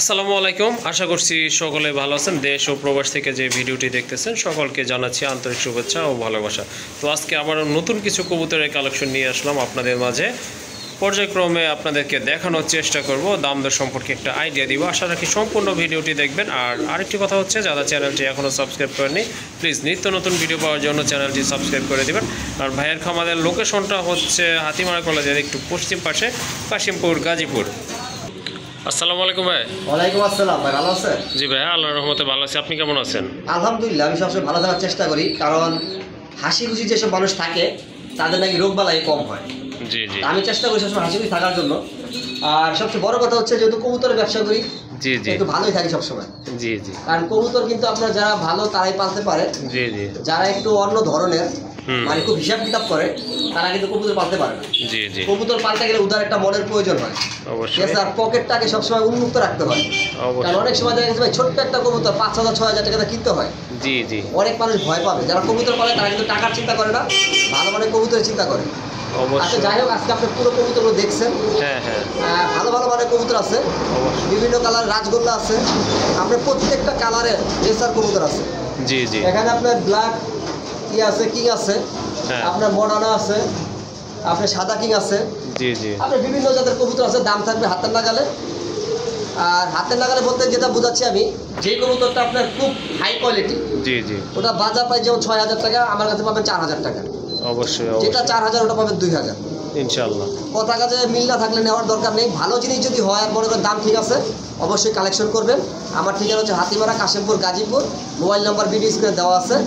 আসসালামু আলাইকুম। আশা করছি সকলে ভালো আছেন। দেশ ও প্রবাস থেকে যে ভিডিওটি দেখতেছেন সকলকে জানাচ্ছি আন্তরিক শুভেচ্ছা ও ভালোবাসা। তো আজকে আবার নতুন কিছু কবুতরের কালেকশন নিয়ে আসলাম আপনাদের মাঝে। পর্যায়ক্রমে আপনাদেরকে দেখানোর চেষ্টা করব, দাম দর সম্পর্কে একটা আইডিয়া দিব। আশা রাখি সম্পূর্ণ ভিডিওটি দেখবেন। আর আরেকটি কথা হচ্ছে, যারা চ্যানেলটি এখনও সাবস্ক্রাইব করেননি প্লিজ নিত্য নতুন ভিডিও পাওয়ার জন্য চ্যানেলটি সাবস্ক্রাইব করে দেবেন। আর ভাইয়ের খামারের লোকেশনটা হচ্ছে হাতিমারা কলেজের একটু পশ্চিম পাশে, কাশিমপুর, গাজীপুর। আসসালামু আলাইকুম ভাই। ওয়ালাইকুম আসসালাম ভাই, ভালো আছেন? জি ভাই, আল্লাহর রহমতে ভালো আছি। আপনি কেমন আছেন? আলহামদুলিল্লাহ, আমি সবসময় ভালো থাকার চেষ্টা করি, কারণ হাসি খুশি যেসব মানুষ থাকে তাদের নাকি রোগ বালাই কম হয়। জি জি, আমি চেষ্টা করি সবসময় হাসি খুশি থাকার জন্য। আর সবচেয়ে বড় কথা হচ্ছে, যেহেতু কবুতরের ব্যবসা করি, জি জি, একটু ভালোই থাকি সবসময়। জি জি, কারণ কবুতর কিন্তু আপনার যারা ভালো তারাই পালতে পারে। জি জি, যারা একটু অন্য ধরনের মানে খুব হিসাব কিতাব করে তারা কিন্তু কবুতর পালতে পারে না। জি জি, কবুতর পালতে গেলে উদার একটা মনের প্রয়োজন হয়। ঠিক অবশ্যই আছে, আর পকেটটাকে সবসময় উন্মুক্ত রাখতে হয়। কারণ অবশ্যই, অনেক সময় দেখা গেছে ভাই, ছোট্ট একটা কবুতর 5,000-6,000 টাকা কিনতে হয়। জি জি, অনেক মানুষ ভয় পাবে, যারা কবুতর পালে তারা কিন্তু টাকার চিন্তা করে না, ভালো মানে কবুতরের চিন্তা করে। আচ্ছা, অবশ্যই, যাই হোক, আজকে আপনি পুরো কবুতরগুলো দেখছেন। হ্যাঁ হ্যাঁ, ভালো ভালো মানে কবুতর আছে, অবশ্যই, বিভিন্ন কালার রাজগোল্লা আছে, আপনার প্রত্যেকটা কালারের রেসার কবুতর আছে। জি জি, এখানে আপনার ব্ল্যাক আছে, কিং আছে, হ্যাঁ, আপনার মডার্না আছে, আপনার সাদা কিং আছে, জি জি, আপনার বিভিন্ন জাতের কবুতর আছে। দাম থাকবে হাতের নাগালে। আর হাতের নাগালে বলতে যেটা বোঝাচ্ছি আমি, যে কবুতরটা আপনার খুব হাই কোয়ালিটি, জি জি, ওটা বাজার প্রাইস যেমন 6,000 টাকা, আমার কাছে পাবেন 4,000 টাকা। অবশ্যই, যেটা অবশ্যই, 4,000 ওটা পাবেন 2,000। ইনশাআল্লাহ। কথা কাজে মিল না থাকলে নেওয়ার দরকার নেই। ভালো জিনিস যদি হয় আর মনে করেন দাম ঠিক আছে, অবশ্যই কালেকশন করবেন। আমার ঠিকানা হচ্ছে Hatimara, Kashimpur, Gazipur. Mobile number video স্ক্রিনে দেওয়া আছে।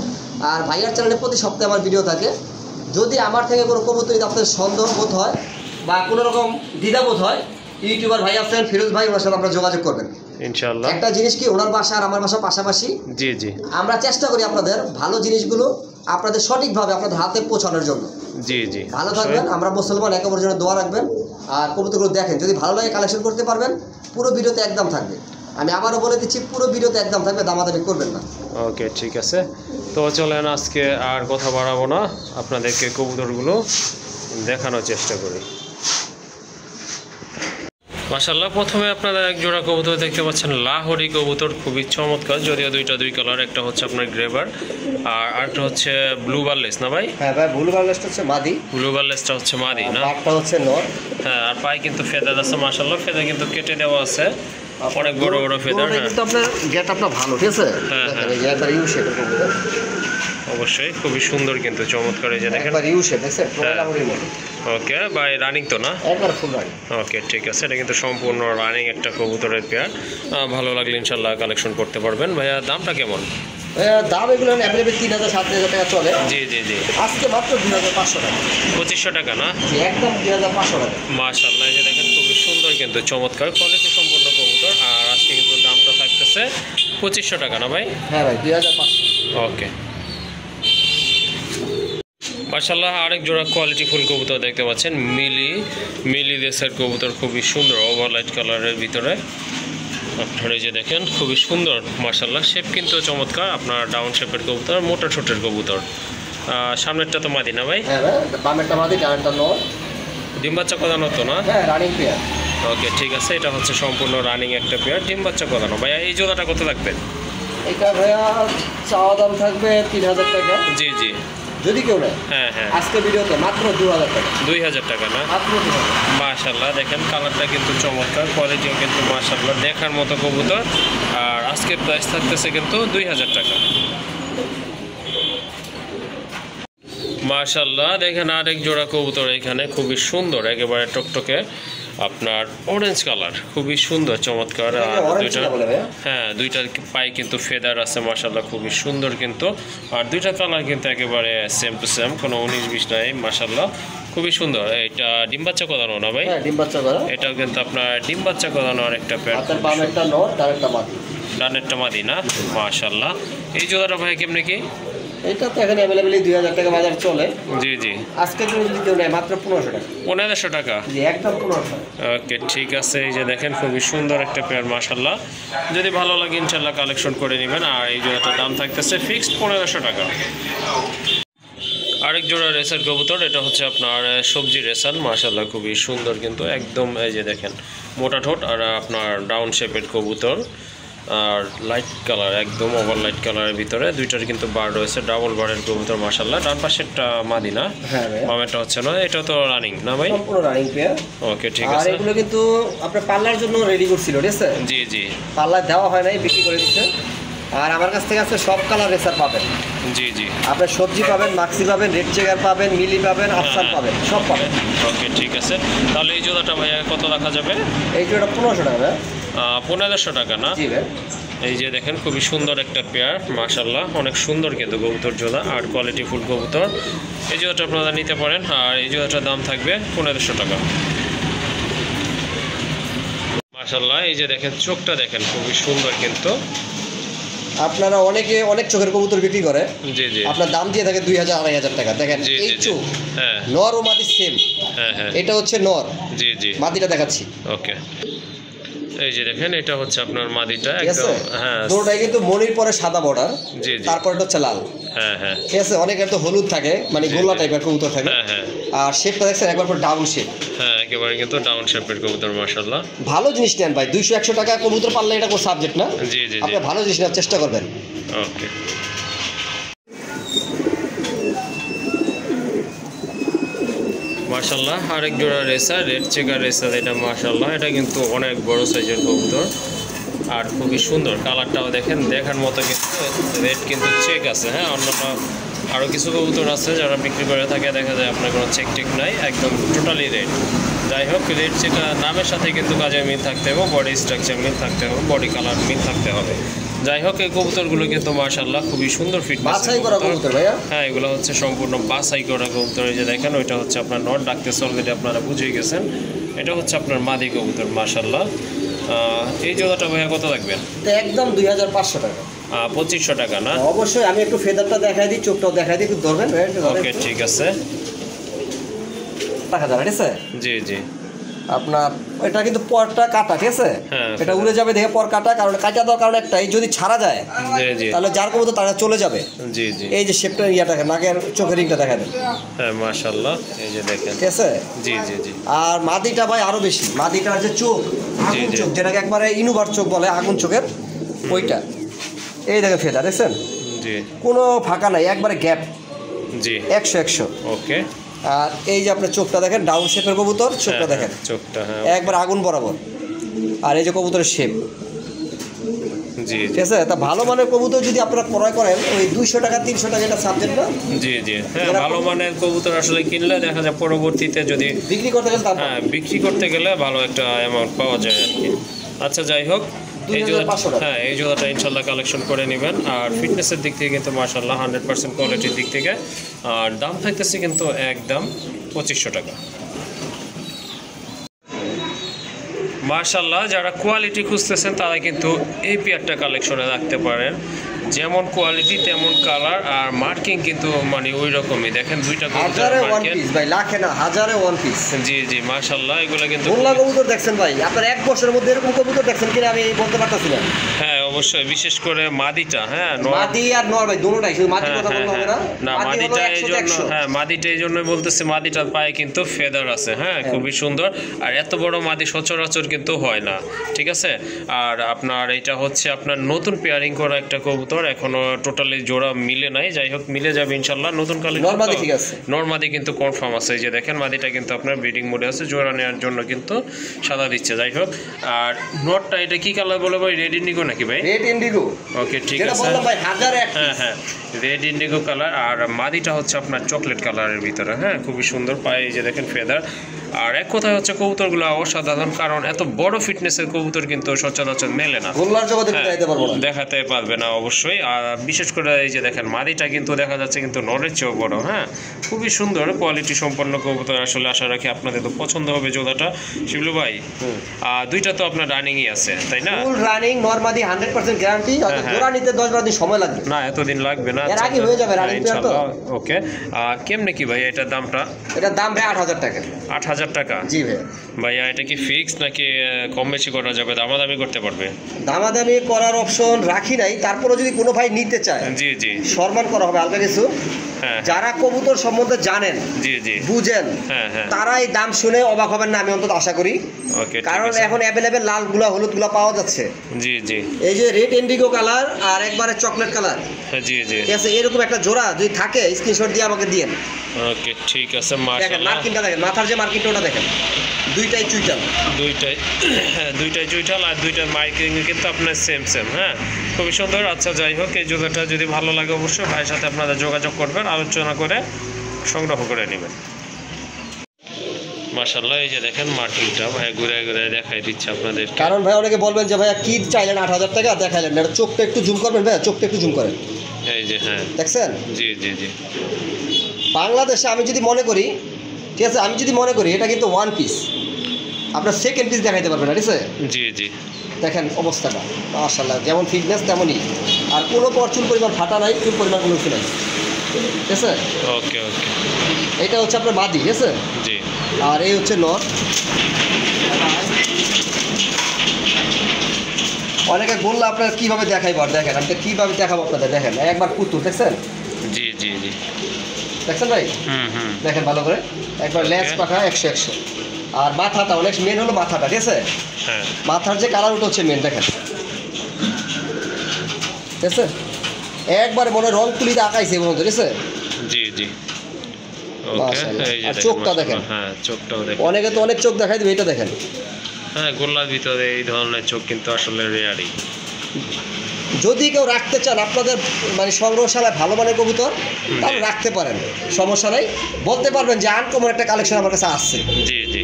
আর ভাইয়ার চ্যানেলে প্রতি সপ্তাহে আমার ভিডিও থাকে। যদি আমার থেকে কোনো কবুতর আপনাদের সন্দেহ বোধ হয় বা কোনো রকম দ্বিধাবোধ হয়, ইউটিউবার ভাই আছেন ফিরোজ ভাই, ওনার সাথে আপনারা যোগাযোগ করবেন ইনশাআল্লাহ। একটা জিনিস কি, ওনার বাসা আর আমার বাসা পাশাপাশি। জি জি, আমরা চেষ্টা করি আপনাদের ভালো জিনিসগুলো আপনাদের সঠিকভাবে আপনাদের হাতে পৌঁছানোর জন্য। জি জি, ভালো থাকবেন। আমরা মুসলমান, একে অপরের জন্য দোয়া রাখবেন। আর কবুতরগুলো দেখেন, যদি ভালো লাগে কালেকশন করতে পারবেন। পুরো ভিডিওতে একদম থাকবে, আমি আবারও বলে দিচ্ছি, পুরো ভিডিওতে একদম থাকবে, দামাদামি করবেন না। ওকে, ঠিক আছে। তো চলেন আজকে আর কথা বাড়াবো না, আপনাদেরকে কবুতরগুলো দেখানোর চেষ্টা করি। মাশাআল্লাহ, প্রথমে আপনারা এক জোড়া কবুতর দেখতে পাচ্ছেন, লাহোরি কবুতর, খুবই চমৎকার। যদিও দুই কালার, একটা হচ্ছে আপনার গ্রেবার আর আরেকটা হচ্ছে ব্লু বারলেস, না ভাই? হ্যাঁ ভাই, ব্লু বারলেসটা হচ্ছে মাদি, ব্লু বারলেসটা হচ্ছে মাদি না? একটা হচ্ছে নর। হ্যাঁ, আর পায়ে কিন্তু ফেদার আছে মাশাআল্লাহ, ফেদার কিন্তু কেটে দেওয়া আছে, অনেক বড় বড় ফেদার। হ্যাঁ, কিন্তু আপনার গেট আপটা ভালো, ঠিক আছে। হ্যাঁ, হ্যাঁ। এই যে একবার ইউ শেপের কবুতর, অবশ্যই খুবই সুন্দর কিন্তু চমৎকার। এই যে দেখেন, একবার ইউ শেপ, দেখছেন প্রোগ্রামের মতো। ওকে ভাই, রানিং তো না? একবার ফুল রানি। ওকে, ঠিক আছে। এটা কিন্তু সম্পূর্ণ রানিং একটা কবুতরের পেয়ার। ভালো লাগলে ইনশাল্লাহ কালেকশন করতে পারবেন। ভাইয়া দামটা কেমন? দাম এগুলো অ্যাভেলেবেল 3,000-7,000 টাকা চলে। জি জি জি, আজকে মাত্র 2,500 টাকা। 2500 টাকা না? জি, একদম 2,500 টাকা। মাশাআল্লাহ, এই যে দেখেন খুবই সুন্দর কিন্তু চমৎকার কোয়ালিটি সম্পূর্ণ কবুতর। আর আজকে কিন্তু দামটা থাকতেছে 2500 টাকা না ভাই? হ্যাঁ ভাই, 2,500। ওকে, মাশাআল্লাহ, আরেক জোড়া কোয়ালিটি ফুল কবুতর দেখতে পাচ্ছেন, মিলি দেশের কবুতর, খুবই সুন্দর ওভারলাইট কালারের ভিতরে। আপনার এই যে দেখেন খুবই সুন্দর মাশাআল্লাহ, শেপ কিন্তু চমৎকার। আপনার ডাউন শেপের কবুতর, মোটা ছোটের কবুতর। সামনেরটা তো মাদি না ভাই? হ্যাঁ ভাই, বামেরটা মাদি, ডানেরটা নর। ডিম বাচ্চা কদানো তো না? হ্যাঁ, রানিং পেয়ার। ওকে, ঠিক আছে। এটা হচ্ছে সম্পূর্ণ রানিং একটা পেয়ার, ডিম বাচ্চা কদানো। ভাইয়া এই জোড়াটা কত থাকবে? এটা ভাইয়া চাওয়া দাম থাকবে 3,000 টাকা। জি জি, যদি কেউ নেয় হ্যাঁ হ্যাঁ, আজকে ভিডিওতে মাত্র 2,000 টাকা। 2000 টাকা না? মাত্র 2,000। মাশাআল্লাহ, দেখেন কালারটা কিন্তু চমৎকার, কোয়ালিটিও কিন্তু মাশাআল্লাহ দেখার মতো কবুতর। আর আজকের প্রাইস থাকতেছে কিন্তু 2000 টাকা। মাশাআল্লাহ, দেখেন আরেক জোড়া কবুতর এখানে, খুবই সুন্দর, একেবারে টকটকে আপনার অরেঞ্জ কালার, খুবই সুন্দর চমৎকার। আর দুইটা, হ্যাঁ, দুইটার পায়ে কিন্তু ফেদার আছে মাশাআল্লাহ, খুবই সুন্দর কিন্তু। আর দুইটা কালার কিন্তু একেবারে সেম টু সেম, কোনো 19-20 নাই মাশাআল্লাহ, খুবই সুন্দর। এটা ডিম বাচ্চা করানো না ভাই? হ্যাঁ, ডিম বাচ্চা করা। এটাও কিন্তু আপনার ডিম বাচ্চা করানো আরেকটা পেয়ার। হাতের বামেরটা নর, ডানেরটা মাদি। ডানেরটা মাদি না? মাশাআল্লাহ, এই জোড়াটা ভাই কেমনে কি? এটা তো এখানে অ্যাভেলেবেল 2,000 টাকা বাজার চলে। জি জি, আজকে যদি কেউ নেয় মাত্র 1,500 টাকা। 1500 টাকা? জি, একদম 1,500। ওকে, ঠিক আছে। এই যে দেখেন খুবই সুন্দর একটা পেয়ার মাশাআল্লাহ, যদি ভালো লাগে ইনশাআল্লাহ কালেকশন করে নেবেন। আর এই জোড়াটার দাম থাকতেছে ফিক্সড 1500 টাকা। আরেক জোড়া রেসার কবুতর, এটা হচ্ছে আপনার সবজি রেসার, মাশাআল্লাহ খুবই সুন্দর কিন্তু একদম। এই যে দেখেন মোটা ঠোঁট আর আপনার ডাউন শেপের কবুতর, আর লাইট কালার, একদম ওভার লাইট কালারের ভিতরে। দুইটার কিন্তু বার রয়েছে, ডাবল বারের কবুতর মাশাআল্লাহ। ডান পাশেরটা মাদি না, হ্যাঁ ভাই, বামেরটা হচ্ছে না। এটা তো রানিং না ভাই? সম্পূর্ণ রানিং পেয়ার। ওকে ঠিক আর আছে। এগুলো কিন্তু আপনার পাল্লার জন্য রেডি করছিল, ঠিক আছে? জি জি পাল্লা দেওয়া হয় নাই, বিক্রি করে দিচ্ছে। আর আমার কাছ থেকে আছে সব কালার রেসার পাবেন। জি জি আপনার সবজি পাবেন, মাক্সি পাবেন, রেড চেকার পাবেন, মিলি পাবেন, আফসান পাবেন, সব পাবেন। ওকে ঠিক আছে। তাহলে এই জোড়াটা ভাইয়া কত রাখা যাবে? এই জোড়া 1500 টাকা ভাই। 1500 টাকা না? জি ভাই। এই যে দেখেন খুবই সুন্দর একটা পেয়ার, মাশাআল্লাহ অনেক সুন্দর কিন্তু কবুতর জোড়া আর কোয়ালিটি ফুল কবুতর। এই জোড়াটা আপনারা নিতে পারেন, আর এই জোড়াটার দাম থাকবে 1500 টাকা। মাশাআল্লাহ এই যে দেখেন চোখটা দেখেন খুবই সুন্দর কিন্তু। আপনারা অনেকে অনেক চোখের কবুতর বিক্রি করে, জি জি আপনার দাম দিয়ে থাকে 2000-2500 টাকা। দেখেন জি এই জি জি। চোখ, হ্যাঁ নর ও মাদি সেম। হ্যাঁ হ্যাঁ এটা হচ্ছে নর, জি জি মাদিটা দেখাচ্ছি। ওকে। এই যে দেখেন এটা হচ্ছে আপনার মাদিটা ঠিক আছে? একদম। হ্যাঁ দুটোটাই কিন্তু মনির পরে সাদা বর্ডার, জি জি তারপর এটা হচ্ছে লাল। হ্যাঁ হ্যাঁ ঠিক আছে? অনেকের তো হলুদ থাকে, মানে জি, গোল্লা জি। টাইপের কবুতর থাকে। হ্যাঁ হ্যাঁ আর শেপটা দেখছেন একবার পর ডাউন শেপ। হ্যাঁ একেবারে কিন্তু ডাউন শেপের কবুতর মাশাআল্লাহ। ভালো জিনিস নেন ভাই, 200-100 টাকা কবুতর পারলে এটা কোনো সাবজেক্ট না। জি জি জি আপনি ভালো জিনিস নেওয়ার চেষ্টা করবেন। ওকে। মাশাআল্লাহ আরেক জোড়া রেসার, রেড চেকার রেসার, এটা মাশাআল্লাহ এটা কিন্তু অনেক বড় সাইজের কবুতর আর খুবই সুন্দর। কালারটাও দেখেন দেখার মতো, কিন্তু রেড কিন্তু চেক আছে। হ্যাঁ অন্যান্য আরও কিছু কবুতর আছে যারা বিক্রি করে থাকে, দেখা যায় আপনার কোনো চেক টেক নাই, একদম টোটালি রেড। যাই হোক রেড চেকার নামের সাথে কিন্তু কাজে মিল থাকতে হবে, বডি স্ট্রাকচার মিল থাকতে হবে, বডি কালার মিল থাকতে হবে। যাই হোক এই কবুতরগুলো কিন্তু মাশাআল্লাহ খুবই সুন্দর ফিটনেস। বাছাই করা কবুতর ভাইয়া। হ্যাঁ এগুলো হচ্ছে সম্পূর্ণ বাছাই করা কবুতর। এই যে দেখেন ওইটা হচ্ছে আপনার নট ডাকতেছে, অলরেডি আপনারা বুঝে গেছেন। এটা হচ্ছে আপনার মাদি কবুতর মাশাআল্লাহ। এই জোড়াটা ভাইয়া কত রাখবেন? তো একদম 2500 টাকা। 2500 টাকা না? অবশ্যই আমি একটু ফেদারটা দেখাই দিই, চোখটাও দেখাই দিই, একটু ধরবেন। ওকে ঠিক আছে। টাকা যাবে, ঠিক আছে? জি জি আপনার এটা কিন্তু পরটা কাটা, ঠিক আছে? হ্যাঁ, এটা উড়ে যাবে দেখে পর কাটা, কারণ কাটা দেওয়ার কারণ একটাই, যদি ছাড়া যায় জি জি তাহলে যার কবুতর তারা চলে যাবে। জি জি এই যে শেপটা ইয়াটা নাকের চোখের রিংটা দেখা দেন, হ্যাঁ মাশাআল্লাহ এই যে দেখেন। ঠিক আছে? জি জি জি আর মাদিটা ভাই আরো বেশি, মাদিটার যে চোখ, আগুন জি। চোখ, যেটাকে একবারে ইনুবার চোখ বলে, আগুন চোখের ওইটা। এই দেখেন ফেদা দেখছেন, জি কোনো ফাঁকা নাই, একবারে গ্যাপ জি 100-100। ওকে। আর এই যে আপনার চোখটা দেখেন, ডাউন শেপের কবুতর, চোখটা দেখেন চোখটা, হ্যাঁ একবার আগুন বরাবর। আর এই যে কবুতরের শেপ, জি ঠিক আছে? তা ভালো মানের কবুতর যদি আপনারা ক্রয় করেন, ওই 200 টাকা 300 টাকা এটা সাবজেক্ট না, জি জি হ্যাঁ ভালো মানের কবুতর আসলে কিনলে দেখা যায় পরবর্তীতে যদি বিক্রি করতে গেলে দাম হ্যাঁ বিক্রি করতে গেলে ভালো একটা অ্যামাউন্ট পাওয়া যায় আর কি। আচ্ছা যাই হোক এই 2500 টাকা। হ্যাঁ এই জোড়াটা ইনশাল্লাহ কালেকশন করে নেবেন। আর ফিটনেসের দিক থেকে কিন্তু মাশাআল্লাহ 100% কোয়ালিটির দিক থেকে। আর দাম থাকতেছে কিন্তু একদম 2500 টাকা। মাশাআল্লাহ যারা কোয়ালিটি খুঁজতেছেন তারা কিন্তু এই পেয়ারটা কালেকশনে রাখতে পারেন। যেমন কোয়ালিটি তেমন কালার, আর মার্কিং কিন্তু মানে ওই রকমই। দেখেন দুইটা হাজারে ওয়ান মার্কেট। পিস ভাই, লাখে না, হাজারে ওয়ান পিস। জি জি মাশাআল্লাহ এগুলো কিন্তু মোল্লা কবুতর দেখছেন ভাই, আপনার এক বছরের মধ্যে এরকম কবুতর দেখছেন কিনা আমি বলতে পারতেছি না। হ্যাঁ অবশ্যই, বিশেষ করে মাদিটা। হ্যাঁ মাদি আর নর ভাই দুটোটাই, শুধু মাদি হ্যাঁ কথা হ্যাঁ বলতে হবে না। না মাদি হলো মাদিটা 100 এই তে জন্য 100। হ্যাঁ মাদিটা এই জন্যই বলতেছে, মাদিটার পায়ে কিন্তু ফেদার আছে। হ্যাঁ খুবই সুন্দর। আর এত বড় মাদি সচরাচর কিন্তু হয় না, ঠিক আছে? আর আপনার এটা হচ্ছে আপনার নতুন পেয়ারিং করা একটা কবুতর, এখনো টোটালি জোড়া মিলে নাই। যাই হোক মিলে যাবে ইনশাল্লাহ নতুন কালেকশন। নরমাদি ঠিক আছে, নরমাদি কিন্তু কনফার্ম আছে। এই যে দেখেন মাদিটা কিন্তু আপনার ব্রিডিং মোডে আছে, জোড়া নেওয়ার জন্য কিন্তু সাদা দিচ্ছে। যাই হোক আর নটটা এটা কি কালার বলে ভাই? রেড ইন্ডিগো নাকি ভাই? Red Indigo. ওকে ঠিক যেটা আছে। বললাম ভাই হাজারে এক হ্যাঁ হ্যাঁ রেড ইন্ডিগো কালার। আর মাদিটা হচ্ছে আপনার চকলেট কালারের ভিতরে। হ্যাঁ খুবই সুন্দর পায়ে এই যে দেখেন ফেদার। আর এক কথায় হচ্ছে কবুতরগুলো অসাধারণ, কারণ এত বড় ফিটনেসের কবুতর কিন্তু সচরাচর মেলে না, গোল্লার জগতে হ্যাঁ, দেখাইতে পারবো না। দেখাতে পারবে না অবশ্যই। আর বিশেষ করে এই যে দেখেন মাদিটা কিন্তু দেখা যাচ্ছে কিন্তু নরের চেয়েও বড়। হ্যাঁ খুবই সুন্দর কোয়ালিটি সম্পন্ন কবুতর। আসলে আশা রাখি আপনাদের তো পছন্দ হবে জোড়াটা। শিবলু ভাই দুইটা তো আপনার রানিংই আছে তাই না? ফুল রানিং নরমাদি 100% গ্যারান্টি। হয়তো হ্যাঁ। জোড়া নিতে 10-12 দিন সময় লাগবে। না এতদিন লাগবে না, এর আগে হয়ে যাবে রানিং পেয়ার তো। ওকে। কেমনে কি ভাই এটার দামটা? এটার দাম ভাই 8000 টাকা। 8000 টাকা? জি ভাই। ভাইয়া এটা কি ফিক্স নাকি কম বেশি করা যাবে, দামাদামি করতে পারবে? দামাদামি করার অপশন রাখি নাই, তারপরে যদি কোনো ভাই নিতে চায় জি জি সম্মান করা হবে হালকা কিছু। হ্যাঁ। যারা কবুতর সম্বন্ধে জানেন, জি জি, বুঝেন, হ্যাঁ হ্যাঁ, তারাই দাম শুনে অবাক হবেন না, আমি অন্তত আশা করি। ওকে, কারণ এখন অ্যাভেলেবেল লালগুলা হলুদগুলা পাওয়া যাচ্ছে। জি জি, এই যে রেড ইন্ডিগো কালার আর একবারে চকলেট কালার, হ্যাঁ জি জি, ঠিক আছে, এরকম একটা জোড়া যদি থাকে স্ক্রিনশট দিয়ে আমাকে দিয়েন। ওকে ঠিক আছে, দেখেন মাশাআল্লাহ। মার্কিংটা দেখেন, মাথার যে মার্কিংটা ওটা দেখেন, দুইটাই চুইটাল। দুইটাই চুইটাল আর দুইটার মাইকিং কিন্তু আপনার সেম সেম। হ্যাঁ, খুবই সুন্দর। আচ্ছা, যাই হোক, এই জুতাটা যদি ভালো লাগে অবশ্যই ভাইয়ের সাথে আপনারা যোগাযোগ করবেন, আলোচনা করে সংগ্রহ করে নেবেন। মাশাআল্লাহ, এই যে দেখেন মার্কিংটা ভাই ঘুরে ঘুরে দেখাই দিচ্ছে আপনাদের। কারণ ভাই অনেকে বলবেন যে ভাইয়া কি চাইলেন 8,000 টাকা দেখাইলেন না, এটা চোখটা একটু জুম করবেন ভাইয়া, চোখটা একটু জুম করেন, এই যে, হ্যাঁ দেখছেন। জি জি জি, বাংলাদেশে আমি যদি মনে করি, ঠিক আছে, আমি যদি মনে করি এটা কিন্তু ওয়ান পিস, আপনার সেকেন্ড পিস দেখাইতে পারবেন না, ঠিক আছে। জি জি, দেখেন অবস্থাটা, মাশাআল্লাহ, যেমন ফিটনেস তেমনই, আর কোনো চুল পরিমাণ ফাটা নাই, চুল পরিমাণ কোনো কিছু নাই, ঠিক আছে। ওকে ওকে, এটা হচ্ছে আপনার মাদি, ঠিক আছে, জি, আর এই হচ্ছে নর। অনেকে বললে আপনার কীভাবে দেখাইব, আর দেখেন আমি তো কীভাবে দেখাবো আপনাদের, দেখেন একবার পুতুল, দেখছেন, জি জি জি, দেখছেন ভাই, হুম, দেখেন ভালো করে, একবার লেজ পাখা 100 আর মাথাটা অনেক মেন হলো মাথাটা, ঠিক আছে, হ্যাঁ, মাথার যে কালার ওটা হচ্ছে মেন, দেখেন, ঠিক আছে, একবার মনে রং তুলিতে আঁকাইছে বন্ধু, ঠিক আছে। জি জি, ওকে, মাশাআল্লাহ। এই যে আর চোখটা মাশাআল্লাহ, দেখেন। হ্যাঁ চোখটাও দেখেন, অনেকে তো অনেক চোখ দেখাই দেবে, এটা দেখেন। হ্যাঁ, গোল্লার ভিতরে এই ধরনের চোখ কিন্তু আসলে রেয়ারই। যদি কেউ রাখতে চান আপনাদের মানে সংগ্রহশালায় ভালো মানের কবুতর, তাহলে রাখতে পারেন, সমস্যা নাই, বলতে পারবেন যে আনকমন একটা কালেকশন আমার কাছে আসছে। জি জি,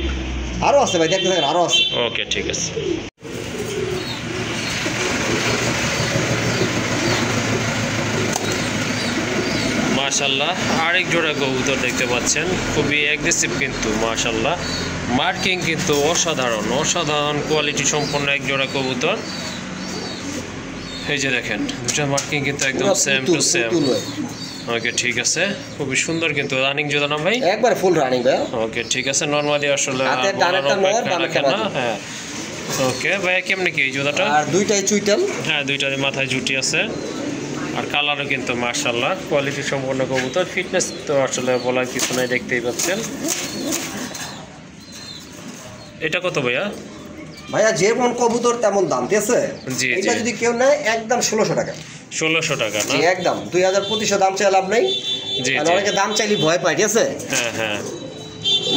আরও আছে ভাই, দেখতে থাকেন, আরও আছে। ওকে ঠিক আছে। মাশাআল্লাহ, আরেক জোড়া কবুতর দেখতে পাচ্ছেন, খুবই অ্যাগ্রেসিভ কিন্তু মাশাআল্লাহ, মার্কিং কিন্তু অসাধারণ অসাধারণ কোয়ালিটি সম্পন্ন এক জোড়া কবুতর। এই যে দেখেন, দুটো মার্কিং কিন্তু একদম সেম টু সেম। ওকে ঠিক আছে, খুবই সুন্দর কিন্তু রানিং জোড়া না ভাই? একবার ফুল রানিং ভাই। ওকে ঠিক আছে, নরমালি আসলে হাতের ডানেরটা নর, বামেরটা মাদি। হ্যাঁ, ওকে ভাইয়া, কেমনে কি এই জোড়াটা? আর দুইটাই চুইটাল। হ্যাঁ, দুইটারই মাথায় জুটি আছে, আর কালারও কিন্তু মাশাআল্লাহ কোয়ালিটি সম্পন্ন কবুতর। ফিটনেস তো আসলে বলার কিছু নাই, দেখতেই পাচ্ছেন। এটা কত ভাইয়া? ভাইয়া যেমন কবুতর তেমন দাম, ঠিক আছে। জি, এটা জি। যদি কেউ নেয় একদম 1600 টাকা। 1600 টাকা না? জি একদম, 2000-2500 দাম চাই লাভ নেই। জি আর জি, অনেকে দাম চাইলে ভয় পায়, ঠিক আছে, হ্যাঁ হ্যাঁ,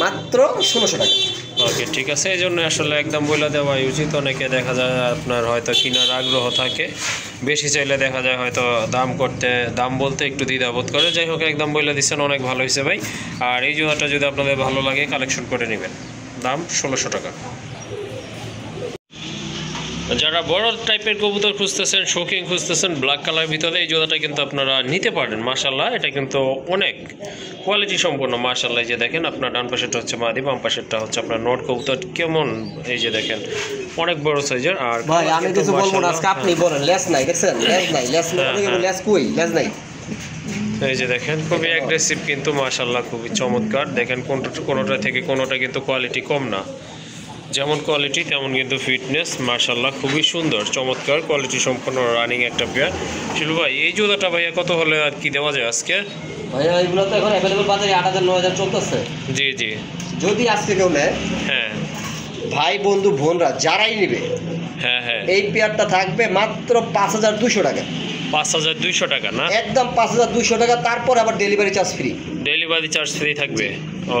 মাত্র 1600 টাকা। ওকে ঠিক আছে, এই জন্য আসলে একদম বলে দেওয়া উচিত। অনেকে দেখা যায় আপনার হয়তো কেনার আগ্রহ থাকে, বেশি চাইলে দেখা যায় হয়তো দাম বলতে একটু দ্বিধাবোধ করে। যাই হোক, একদম বলে দিচ্ছেন, অনেক ভালো হয়েছে ভাই। আর এই জোড়াটা যদি আপনাদের ভালো লাগে কালেকশন করে নেবেন, দাম 1600 টাকা। যারা বড় টাইপের কবুতর খুঁজতেছেন, শৌখিন খুঁজতেছেন ব্ল্যাক কালার ভিতরে, এই জোড়াটা কিন্তু আপনারা নিতে পারেন। মাশাআল্লাহ, এটা কিন্তু অনেক কোয়ালিটি সম্পন্ন মাশাআল্লাহ। এই যে দেখেন, আপনার ডান পাশেরটা হচ্ছে মাদি, বাম পাশেরটা হচ্ছে আপনার নট কবুতর। কেমন, এই যে দেখেন অনেক বড় সাইজের। আর ভাই আমি কিছু বলবো না, আজকে আপনি বলেন, লেস নাই, দেখছেন, লেস নাই, লেস নাই, লেস কই, লেস নাই। এই যে দেখেন, খুবই অ্যাগ্রেসিভ কিন্তু মাশাআল্লাহ, খুবই চমৎকার। দেখেন কোনোটা থেকে কোনোটা কিন্তু কোয়ালিটি কম না, যেমন কোয়ালিটি তেমন কিন্তু ফিটনেস মাশাআল্লাহ, খুবই সুন্দর চমৎকার কোয়ালিটি সম্পন্ন রানিং একটা পেয়ার। শিলু ভাই, এই জোড়াটা ভাইয়া কত হলে আর কি দেওয়া যায় আজকে? ভাইয়া এইগুলো তো এখন অ্যাভেলেবল বাজারে 8000-9000 চলতেছে। জি জি, যদি আজকে কেউ নেয়, হ্যাঁ ভাই বন্ধু বোনরা যারাই নেবে, হ্যাঁ হ্যাঁ, এই পেয়ারটা থাকবে মাত্র 5200 টাকা। 5200 টাকা না? একদম 5200 টাকা, তারপর আবার delivery charge free. Delivery charge free থাকবে?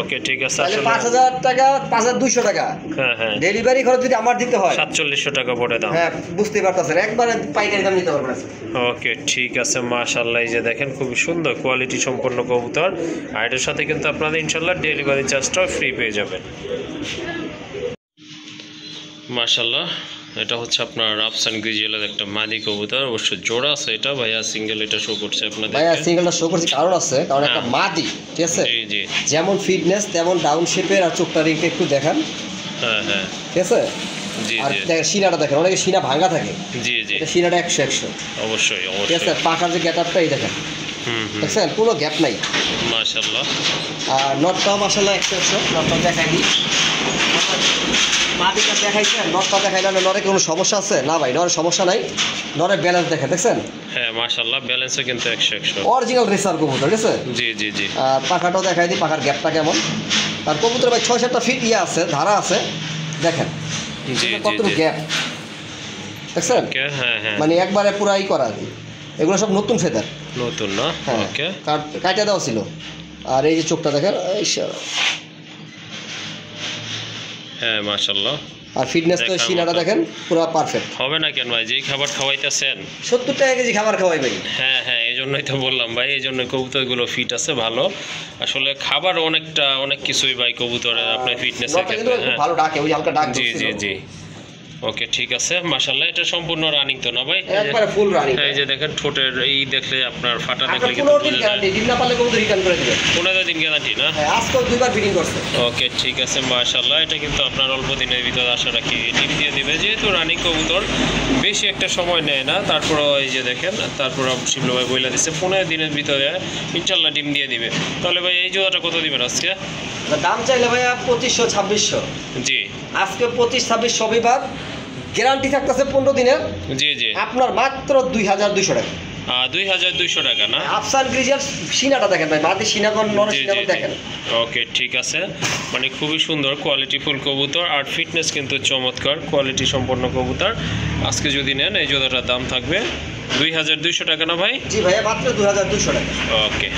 ওকে ঠিক আছে। তাহলে আসলে 5000 টাকা, 5200 টাকা হ্যাঁ হ্যাঁ, ডেলিভারি খরচ যদি আমার দিতে হয় 4700 টাকা পড়ে দাম। হ্যাঁ, বুঝতেই পারতেছেন, একবারে পাইকারি দাম নিতে পারবেন। ওকে ঠিক আছে মাশাআল্লাহ, এই যে দেখেন খুবই সুন্দর কোয়ালিটি সম্পন্ন কবুতর। আর এটার সাথে কিন্তু আপনাদের ইনশাআল্লাহ ডেলিভারি চার্জটাও ফ্রি পেয়ে যাবেন। মাশাআল্লাহ, এটা হচ্ছে আপনার রাফসান গ্রিজেলের একটা মাদি কবুতর, অবশ্য জোড়া আছে এটা ভাইয়া, সিঙ্গেল এটা শো করছে আপনাদের। ভাইয়া সিঙ্গেলটা শো করছি, কারণ আছে, কারণ একটা হ্যাঁ। মাদি, ঠিক আছে, জি জি, যেমন ফিটনেস তেমন ডাউন শেপের, আর চোখটা রিংকে একটু দেখান, হ্যাঁ হ্যাঁ, ঠিক আছে। জি আর জি দেখেন সিনাটা দেখেন, অনেকে সিনা ভাঙা থাকে, জি জি, এটা সিনাটা 100, অবশ্যই ঠিক আছে। অবশ্যই, পাখার যে গ্যাটারটা এই দেখেন, হুম হুম, দেখছেন, কোনো গ্যাপ নাই। মাশাআল্লাহ, আর নটটাও মাশাআল্লাহ 100, নটটা দেখাই দিই। মাটিটা দেখাইছেন, নরটা দেখাইলেন, নরে কোনো সমস্যা আছে না ভাই? নরের সমস্যা নাই, নরের ব্যালেন্স দেখেন, দেখছেন? হ্যাঁ মাশাআল্লাহ, ব্যালেন্সও কিন্তু 100 অরিজিনাল রেসার কবুতর, ঠিক আছে? জি জি জি। আর পাখাটাও দেখাই দিই, পাখার গ্যাপটা কেমন। আর কবুতর ভাই 6-7টা ফিট আছে, ধারা আছে, দেখেন জি কতটুকু জি। গ্যাপ, দেখছেন? ওকে, হ্যাঁ হ্যাঁ, মানে একবারে পুরাই করা। এগুলো সব নতুন ফেদার, নতুন না? হ্যাঁ, ওকে। কাটা দেওয়া ছিল। আর এই যে চোখটা দেখেন, এই শালা। হ্যাঁ মাশাআল্লাহ। আর ফিটনেস তো দেখার সিনাটা মতো। দেখেন পুরো পারফেক্ট। হবে না কেন ভাই, যেই খাবার খাওয়াইতেছেন? 70 টাকা কেজি খাবার খাওয়াই ভাই। হ্যাঁ হ্যাঁ, এই জন্যই তো বললাম ভাই, এই জন্য কবুতরগুলো ফিট আছে ভালো। আসলে খাবার অনেক কিছুই ভাই কবুতরের আপনার ফিটনেসের নটটা কিন্তু ক্ষেত্রে। হ্যাঁ ভালো ডাকে, ওই যে হালকা ডাক জি দিচ্ছিল। জি জি। ওকে ঠিক আছে মাশাআল্লাহ, এটা সম্পূর্ণ রানিং তো না ভাই? এই যে- একবারে ফুল রানিং। এই যে দেখেন ঠোঁটের এই দেখলে আপনার ফাটা দেখলে আপনার কিন্তু 15 দিন বোঝা যায়। গ্যারান্টি, ডিম না পারলে কবুতর রিটার্ন করে দিবেন। 15 দিন গ্যারান্টি না? হ্যাঁ, আজকেও 2বার ব্রিডিং করছে। ওকে ঠিক আছে মাশাআল্লাহ, এটা কিন্তু আপনার অল্প দিনের ভিতরে আশা রাখি ডিম দিয়ে দিবে, যেহেতু রানিং কবুতর বেশি একটা সময় নেয় না। তারপরও এই যে দেখেন, তারপর শিবলু ভাই বইলা দিচ্ছে 15 দিনের ভিতরে ইনশাল্লাহ ডিম দিয়ে দিবে। তাহলে ভাই এই জোড়াটা কত দিবেন আজকে? দাম চাইলে ভাইয়া 2500-2600। জি আজকে 25-26 রবিবার, গ্যারান্টি থাকতেছে 15 দিনের। জি জি। আপনার মাত্র 2200 টাকা। 2200 টাকা না? আফসান গ্রিজার সিনাটা দেখেন ভাই, মাটি সিনাগন, নর জি জি সিনাগন জি। দেখেন। ওকে ঠিক আছে, মানে খুবই সুন্দর কোয়ালিটিফুল কবুতর, আর ফিটনেস কিন্তু চমৎকার, কোয়ালিটি সম্পন্ন কবুতর। আজকে যদি নেন এই জোড়াটার দাম থাকবে 2200 টাকা না ভাই? জি ভাইয়া, মাত্র 2200 টাকা। ওকে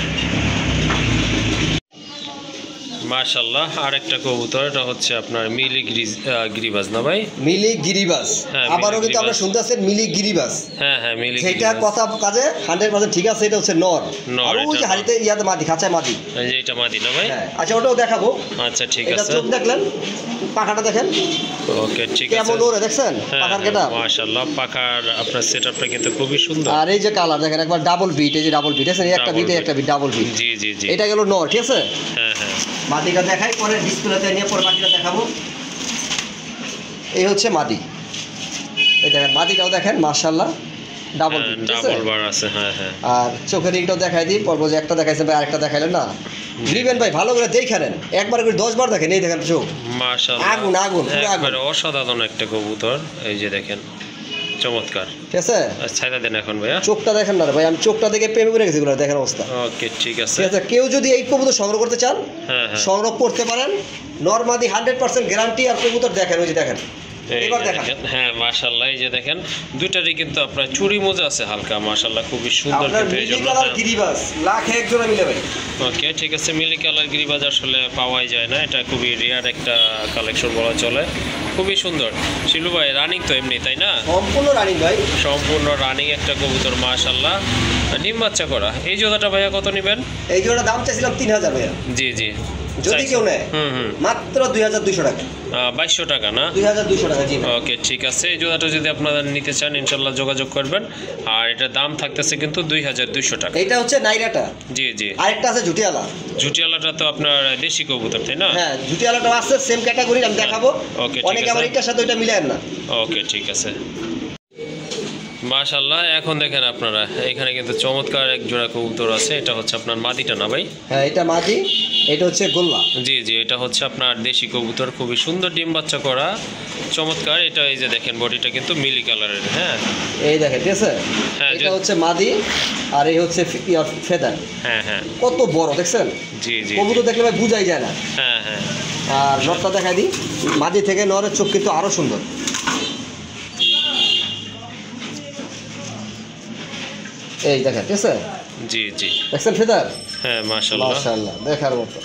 মাশাআল্লাহ, আরেকটা কবুতর, এটা হচ্ছে আপনার মিলি গিরিবাজ না ভাই? মিলি গিরিবাস। হ্যাঁ, আবারও মিলি কিন্তু আমরা গিরিবাস। শুনতে আছেন মিলি গিরিবাস। হ্যাঁ হ্যাঁ, মিলি সেটা গিরিবাজ। কথা কাজে 100% ঠিক আছে, এটা হচ্ছে নর। নর, আর ওই এটা যে নর। হাড়িতে ইয়াতে মাদি, খাঁচায় মাদি। এই যে এটা মাদি না ভাই? হ্যাঁ, আচ্ছা ওটাও দেখাবো। আচ্ছা ঠিক এটা আছে। চোখ দেখলেন, পাখাটা দেখেন ওকে ঠিক আছে। কেমন ওরে, দেখছেন পাখার কেটা? মাশাআল্লাহ, পাখার আপনার সেটআপটা কিন্তু খুবই সুন্দর। আর এই যে কালার দেখেন, একবার ডাবল বিট, এই যে ডাবল বিট, দেখছেন? এই একটা Double বিট, beat। একটা বিট, ডাবল বিট। জি জি জি। এটা গেল নর, ঠিক আছে? হ্যাঁ হ্যাঁ। মাদিটা দেখাই, পরে ডিসপ্লেতে নিয়ে পরে বাকিটা দেখাবো। এই হচ্ছে মাদি, এই দেখেন মাদিটাও দেখেন মাশাআল্লাহ, ডাবল বিট, ঠিক আছে? ডাবল বার আছে, হ্যাঁ হ্যাঁ। আর চোখের রিংটাও দেখাই দিই, পরব যে একটা দেখাইছেন ভাই, আরেকটা দেখাইলেন না। দিবেন ভাই, ভালো করে দেখে নেন, একবার করে 10 বার দেখেন। এই দেখেন চোখ, মাশাআল্লাহ, আগুন, আগুন, পুরো আগুন। একবারে অসাধারণ একটা কবুতর, এই যে দেখেন চমৎকার। ঠিক আছে? ছাইদা দেন এখন ভাইয়া। চোখটা দেখেন না রে ভাই, আমি চোখটা দেখে প্রেমে পড়ে গেছি, এগুলো দেখেন অবস্থা। ওকে ঠিক আছে। ঠিক আছে, কেউ যদি এই কবুতর সংগ্রহ করতে চান হ্যাঁ হ্যাঁ। সংগ্রহ করতে পারেন। নরমাদি 100% গ্যারান্টি। আর কবুতর দেখেন, ওই যে দেখেন, এই এবার যে দেখেন। দেখেন, হ্যাঁ মাশাআল্লাহ, এই যে দেখেন দুইটারই কিন্তু আপনার চুরি মোজা আছে হালকা, মাশাআল্লাহ খুবই সুন্দর আপনার কিন্তু এই মিলি জন্য। কালার গিরিবাস লাখে এক জোড়া মিলে ভাই। ওকে ঠিক আছে, মিলি কালার গিরিবাজ আসলে পাওয়াই যায় না, এটা খুবই রেয়ার একটা কালেকশন বলা চলে, খুবই সুন্দর। শিলু ভাই রানিং তো এমনি, তাই না? সম্পূর্ণ রানিং ভাই, সম্পূর্ণ রানিং একটা কবুতর মাশাআল্লাহ, ডিম বাচ্চা করা। এই জোড়াটা ভাইয়া কত নেবেন? এই জোড়া দাম চাইছিলাম 3000 ভাইয়া, জি জি। যদি কেউ নেয় হুম হুম। মাত্র 2200 টাকা। 2200 টাকা না? 2200 টাকা, জি ভাই। ওকে ঠিক আছে, এই জোড়াটা যদি আপনারা নিতে চান ইনশাল্লাহ যোগাযোগ করবেন। আর এটার দাম থাকতেছে কিন্তু 2200 টাকা। এইটা হচ্ছে নাইরাটা, জি জি। আরেকটা আছে ঝুটিয়ালা। ঝুটিয়ালাটা তো আপনার দেশি কবুতর, তাই না? হ্যাঁ, ঝুটিয়ালাটা আছে সেম ক্যাটাগরি, আমি দেখাবো। ওকে, ঠিক অনেকে আছে। আবার এটার সাথে ওইটা মিলায় না। ওকে ঠিক আছে মাশাআল্লাহ। এখন দেখেন আপনারা এখানে কিন্তু চমৎকার এক জোড়া কবুতর আছে, এটা হচ্ছে আপনার মাদিটা না ভাই? হ্যাঁ, এটা মাদি, এটা হচ্ছে গোল্লা। জি জি, এটা হচ্ছে আপনার দেশি কবুতর, খুবই সুন্দর ডিম বাচ্চা করা, চমৎকার। এটা এই যে দেখেন বডিটা কিন্তু মিলি কালারের। হ্যাঁ এই দেখেন, ঠিক আছে? হ্যাঁ, এটা হচ্ছে মাদি, আর এই হচ্ছে ফেদার। হ্যাঁ হ্যাঁ। কত বড় দেখছেন? জি জি। কবুতর দেখলে ভাই বুঝাই যায় না। হ্যাঁ হ্যাঁ। আর নরটা দেখাই দিই, মাদি থেকে নরের চোখ কিন্তু আরো সুন্দর। এই দেখেন, ঠিক আছে? জি জি। দেখছেন ফেদার? হ্যাঁ মাশাআল্লাহ। মাশাআল্লাহ, দেখার মতো।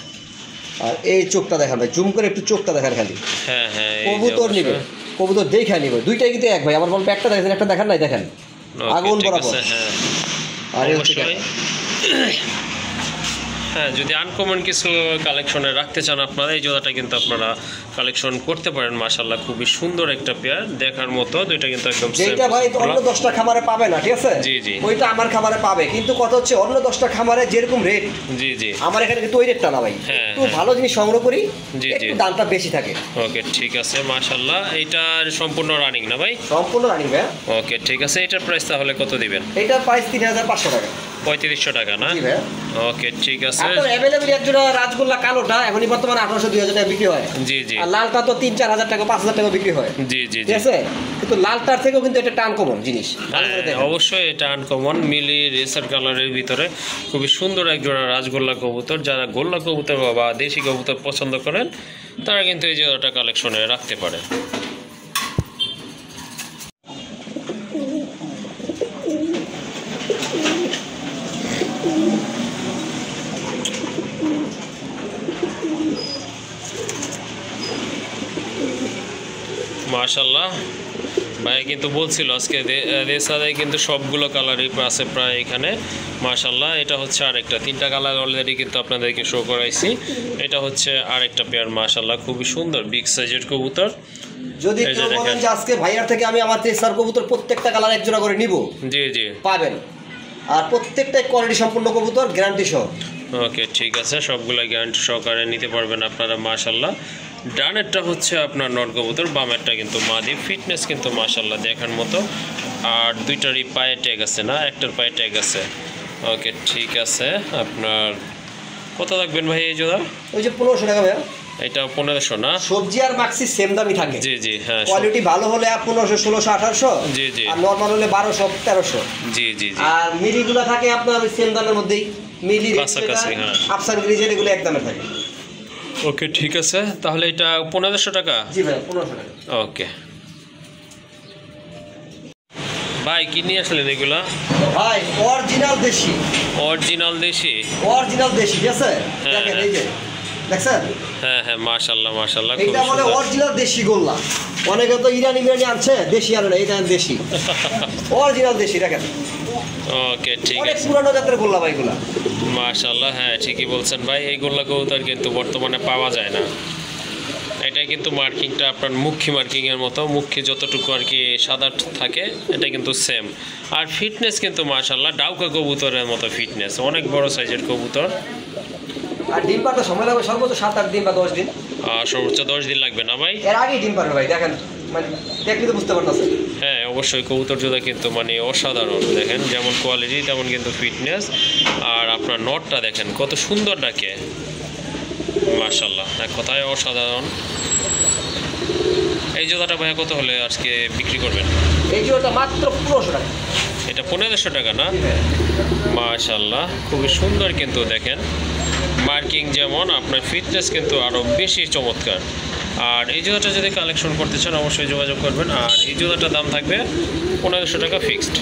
আর এই চোখটা দেখেন ভাই, জুম করে একটু চোখটা দেখেন খালি। হ্যাঁ হ্যাঁ। এই যে কবুতর নিবে, অবশ্যই। কবুতর দেখে নিবে, দুইটাই কিন্তু এক ভাই। আমার বলবো একটা দেখেন, একটা দেখান নাই, দেখেন ওকে, আগুন ঠিক বরাবর। আছে, হ্যাঁ আর এই হচ্ছে অবশ্যই। হ্যাঁ, যদি আনকমন কিছু কালেকশনে রাখতে চান আপনারা, এই জোড়াটা কিন্তু আপনারা কালেকশন করতে পারেন। মাশাআল্লাহ খুবই সুন্দর একটা পেয়ার, দেখার মতো। দুইটা কিন্তু একদম যেটা ভাই অন্য 10টা খামারে পাবে না, ঠিক আছে? জি, জি। ওইটা আমার খামারে পাবে, কিন্তু কথা হচ্ছে অন্য 10টা খামারে যেরকম রেট, জি জি। আমার এখানে কিন্তু ওই রেটটা না ভাই। হ্যাঁ, একটু হ্যাঁ। ভালো জিনিস সংগ্রহ করি, জি, একটু জি। দামটা বেশি থাকে। ওকে ঠিক আছে মাশাআল্লাহ, এইটার সম্পূর্ণ রানিং না ভাই? সম্পূর্ণ রানিং ভাই। ওকে ঠিক আছে, এটার প্রাইস তাহলে কত দিবেন? এইটার প্রাইস 3500 টাকা। 3500 টাকা না? জি ভাই। ওকে ঠিক আছে। আপনার অ্যাভেলেবল এক জোড়া রাজগোল্লা কালোটা এখনই বর্তমানে 1800-2000 টাকা বিক্রি হয়। জি জি আর লালটা তো 3-4000 টাকা 5000 টাকা বিক্রি হয়। জি জি ঠিক জি আছে, কিন্তু লালটার থেকেও কিন্তু এটা টান কমন জিনিস। ভালো করে হ্যাঁ, দেখেন। অবশ্যই এটা আনকমন মিলি রেসার কালারের ভিতরে খুবই সুন্দর এক জোড়া রাজগোল্লা কবুতর। যারা গোল্লা কবুতর বা দেশি কবুতর পছন্দ করেন তারা কিন্তু এই জোড়াটা কালেকশনে রাখতে পারে। মাশাল্লাহ, ভাই কিন্তু বলছিল আজকে রেসারে কিন্তু সবগুলো কালারই আছে প্রায় এখানে। মাশাল্লাহ, এটা হচ্ছে আরেকটা, 3টা কালার অলরেডি কিন্তু আপনাদেরকে শো করাইছি। এটা হচ্ছে আরেকটা পেয়ার। মাশাল্লাহ, খুবই সুন্দর বিগ সাইজের কবুতর। যদি এই যে কেউ বলেন দেখেন। যে আজকে ভাইয়ার থেকে আমি আমার তেসার কবুতর প্রত্যেকটা কালার এক জোড়া করে নিব, জি জি পাবেন। আর প্রত্যেকটাই কোয়ালিটি সম্পূর্ণ কবুতর, গ্যারান্টি সহ। ওকে ঠিক আছে, সবগুলো গ্যারান্টি সহকারে নিতে পারবেন আপনারা। মাশাল্লাহ, ডানেরটা হচ্ছে আপনার নট কবুতর, বামেরটা কিন্তু মাদি। ফিটনেস কিন্তু মাশাল্লাহ দেখার মতো। আর দুইটারই পায়ে ট্যাগ আছে না? একটার পায়ে ট্যাগ আছে। ওকে ঠিক আছে। আপনার কত রাখবেন ভাই এই জোড়া? ওই যে 1500 টাকা ভাইয়া। এটা 1500 না? সবজি আর মাক্সি সেম দামই থাকে। জি জি হ্যাঁ কোয়ালিটি ভালো হলে 1500, 1600, 1800। জি জি আর নরমাল হলে 1200, 1300। জি জি জি আর মিলিগুলো থাকে আপনার ওই সেম দামের মধ্যেই। মিলি কাছাকাছি, হ্যাঁ। আফসান গ্রিজের এগুলো এক দামে থাকে। ওকে ঠিক আছে, তাহলে এটা 1500 টাকা। জি ভাই, 1500 টাকা। ওকে ভাই, কি নিয়ে আসলেন এগুলা? ভাই অরিজিনাল দেশি, অরিজিনাল দেশি। অরিজিনাল দেশি, ঠিক আছে? হ্যাঁ, দেখেন হ্যাঁ। এই যে, দেখছেন? হ্যাঁ হ্যাঁ মাশাল্লাহ মাশাল্লাহ, খুব এটা বলে সুন্দর। অরিজিনাল দেশি গোল্লা। অনেকে তো ইরানি মিরানি আনছে, দেশি আর না, এটা দেশি, অরিজিনাল দেশি। দেখেন ওকে ঠিক অনেক আছে পুরানো জাতের গোল্লা ভাই এগুলা। মাশাল্লাহ, হ্যাঁ ঠিকই বলছেন ভাই। এই গোল্লা কবুতর কিন্তু বর্তমানে পাওয়া যায় না। এটা কিন্তু মার্কিংটা আপনার মুখী মার্কিংয়ের মতো, মুখী যতটুকু আর কি সাদা থাকে এটা কিন্তু সেম। আর ফিটনেস কিন্তু মাশাল্লাহ ডাউকা কবুতরের মতো ফিটনেস, অনেক বড় সাইজের কবুতর। আর ডিম পাড়তে সময় লাগবে সর্বোচ্চ 7-8 দিন বা 10 দিন। সর্বোচ্চ 10 দিন লাগবে না ভাই? এর আগেই ডিম পারবে ভাই, দেখেন মানে দেখলে তো বুঝতে পারতেছেন। হ্যাঁ অবশ্যই, কবুতর জোড়া কিন্তু মানে অসাধারণ। দেখেন যেমন কোয়ালিটি তেমন কিন্তু ফিটনেস। আর আপনার নটটা দেখেন কত সুন্দর ডাকে, মাশাল্লাহ, এক কথায় অসাধারণ। এই জোড়াটা ভাইয়া কত হলে আজকে বিক্রি করবেন? এই জোড়াটা মাত্র 1500 টাকা। এটা 1500 টাকা না? মাশাল্লাহ, খুবই সুন্দর কিন্তু দেখেন মার্কিং যেমন, আপনার ফিটনেস কিন্তু আরও বেশি চমৎকার। আর এই জোড়াটা যদি কালেকশন করতে চান অবশ্যই যোগাযোগ করবেন। আর এই জোড়াটার দাম থাকবে 1500 টাকা ফিক্সড।